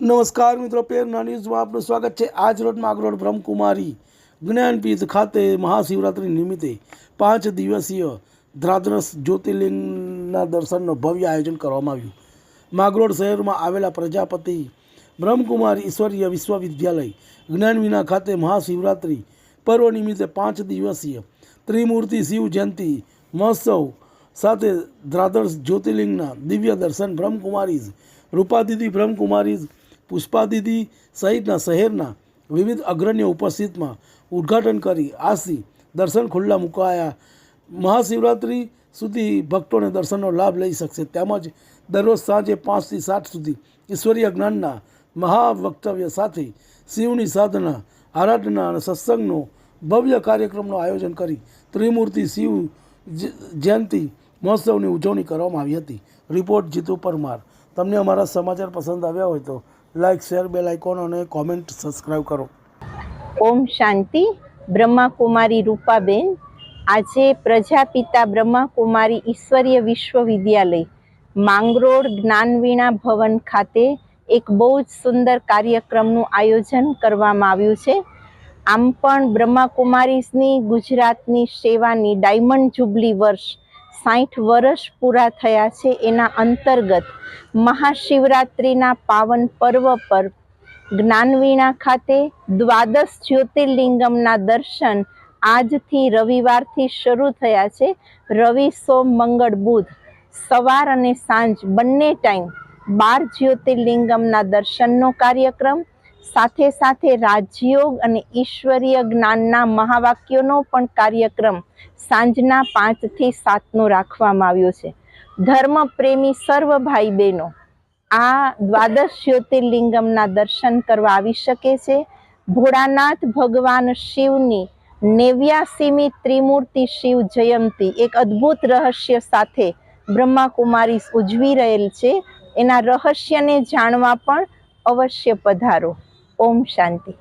નમસ્કાર મિત્રો, પ્રેરણા ન્યૂઝમાં આપનું સ્વાગત છે। આજ રોજ માગરોળ બ્રહ્મકુમારી જ્ઞાનપીઠ ખાતે મહાશિવરાત્રિ નિમિત્તે 5 દિવસીય દ્વાદશ જ્યોતિર્લિંગના દર્શનનો ભવ્ય આયોજન કરવામાં આવ્યું। માગરોળ શહેરમાં આવેલા પ્રજાપતિ બ્રહ્મકુમારી ઈશ્વરીય વિશ્વવિદ્યાલય જ્ઞાનવિના ખાતે મહાશિવરાત્રિ પર્વ નિમિત્તે 5 દિવસીય ત્રિમૂર્તિ શિવ જયંતિ મહોત્સવ સાથે દ્વાદશ જ્યોતિર્લિંગના દિવ્ય દર્શન બ્રહ્મકુમારીઝ રૂપાદિદી બ્રહ્મકુમારીઝ પુષ્પાદિદી સહિતના શહેરના વિવિધ અગ્રણીઓ ઉપસ્થિતમાં ઉદ્ઘાટન કરી આજથી દર્શન ખુલ્લા મુકાયા। મહાશિવરાત્રિ સુધી ભક્તોને દર્શનનો લાભ લઈ શકશે। તેમજ દરરોજ સાંજે 5 થી 7 સુધી ઈશ્વરીય જ્ઞાનના મહાવક્તવ્ય સાથે શિવની સાધના આરાધના અને સત્સંગનો ભવ્ય કાર્યક્રમનું આયોજન કરી ત્રિમૂર્તિ શિવ જયંતિ મહોત્સવની ઉજવણી કરવામાં આવી હતી। રિપોર્ટ જીતુ પરમાર। તમને અમારા સમાચાર પસંદ આવ્યા હોય તો લાઇક, શેર, બેલ આઇકોન અને કોમેન્ટ સબસ્ક્રાઈબ કરો। ઓમ શાંતિ। બ્રહ્માકુમારી રૂપાબેન આજે પ્રજાપિતા બ્રહ્માકુમારી ઈશ્વરીય વિશ્વવિદ્યાલય માંગરોળ જ્ઞાનવીણા ભવન ખાતે એક બહુ જ સુંદર કાર્યક્રમનું આયોજન કરવામાં આવ્યું છે। આમ પણ બ્રહ્માકુમારીઝની ગુજરાતની સેવાની ડાયમંડ જુબલી વર્ષ 60 વર્ષ પૂરા થયા છે। એના અંતર્ગત મહાશિવરાત્રિના પાવન પર્વ પર જ્ઞાનવીણા ખાતે દ્વાદશ જ્યોતિર્લિંગમના દર્શન આજથી રવિવારથી શરૂ થયા છે। રવિ, સોમ, મંગળ, બુધ સવાર અને સાંજ બંને ટાઈમ 12 જ્યોતિર્લિંગમના દર્શનનો કાર્યક્રમ સાથે સાથે રાજયોગ અને ઈશ્વરીય જ્ઞાનના મહાવાક્યોનો પણ કાર્યક્રમ સાંજના 5 થી 7નો રાખવામાં આવ્યો છે। ધર્મ પ્રેમી સર્વ ભાઈ બહેનો આ દ્વાદશ જ્યોતિર્લિંગમના દર્શન કરવા આવી શકે છે। ભોળાનાથ ભગવાન શિવની 89મી ત્રિમૂર્તિ શિવ જયંતિ એક અદ્ભુત રહસ્ય સાથે બ્રહ્માકુમારી ઉજવી રહેલ છે। એના રહસ્યને જાણવા પણ અવશ્ય પધારો। ઓમ શાંતિ।